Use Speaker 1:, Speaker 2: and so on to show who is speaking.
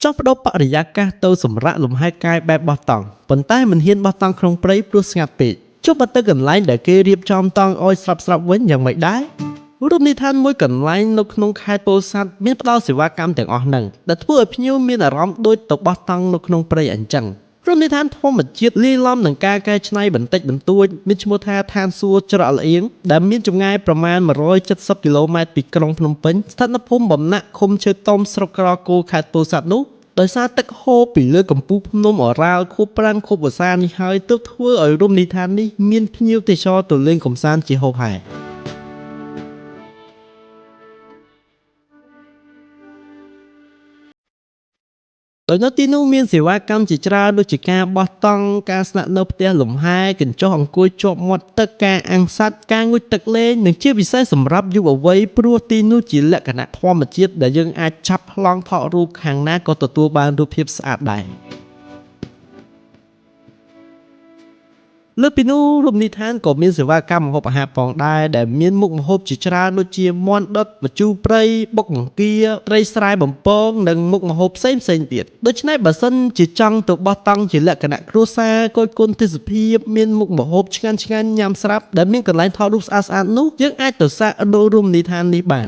Speaker 1: ចង់បដូរបរិយាកាសទៅសម្រាកលំហែកាយបែបបោះតង់ប៉ុន្តែមិនហ៊ានបោះតង់ក្នុងព្រៃព្រោះស្ងាត់ពេកចុះបើទៅកន្លែងដែលគេរៀបចំតង់ឲ្យស្រាប់វិញយ៉ាងម៉េចដែររូបនិទ្ធានមួយកន្លែងនៅក្នុងខេត្តពោធិ៍សាត់មានផ្ដល់សេវាកម្មទាំងអស់ហ្នឹងដែលធ្វើឲ្យភ្ញៀវមានអារម្មណ៍ដូចទៅបោះតង់នៅក្នុងព្រៃអញ្ចឹងរមណីយដ្ឋានធម្មជាតិលាយឡំនឹងការកែច្នៃបន្តិចបន្តួចមានឈ្មោះថាឋានសួគ៌ច្រកល្អៀងដែលមានចម្ងាយប្រមាណ170គីឡូម៉ែត្រពីក្រុងភ្នំពេញស្ថិតនៅភូមិបំណាក់ឃុំឈើតុំស្រុកក្រគរខេត្តពោធិ៍សាត់នោះដោយសារទឹកហូរពីលើកំពូលភ្នំអរ៉ាល់ខួបប្រាំងខួបវស្សានេះហើយទើបធ្វើឲ្យរមណីយដ្ឋាននេះមានភ្ញៀវទេសចរទៅលេងកម្សាន្តជាហូរហែដោយនៅទីនោះមានសេវាកម្មជាច្រើនដូចជាការបោះតង់ការស្នាក់នៅផ្ទះលំហែកញ្ចុះអង្គុយជាប់មាត់ទឹកការអាំងសត្វការងូតទឹកលេងនិងជាពិសេសសម្រាប់យុវវ័យព្រោះទីនោះជាលក្ខណៈធម្មជាតិដែលយើងអាចចាប់ប្លង់ថតរូបខាងណាក៏ទទួលបានរូបភាពស្អាតដែរលើពីនោះរមណីយដ្ឋានក៏មានសេវាកម្មម្ហូបអាហារផងដែរដែលមានមុខម្ហូបជាច្រើនដូចជាមាន់ដុតម្ជូរព្រៃបុកបង្គាត្រីស្រែបំពងនិងមុខម្ហូបផ្សេងទៀតដូច្នេះបើសិនជាចង់ទៅបោះតង់ជាលក្ខណៈគ្រួសារគយគន់ទេសភាពមានមុខម្ហូបឆ្ងាញ់ញ៉ាំស្រាប់ដែលមានកន្លែងថតរូបស្អាតៗនោះយើងអាចទៅសាកនៅរមណីយដ្ឋាននេះបាន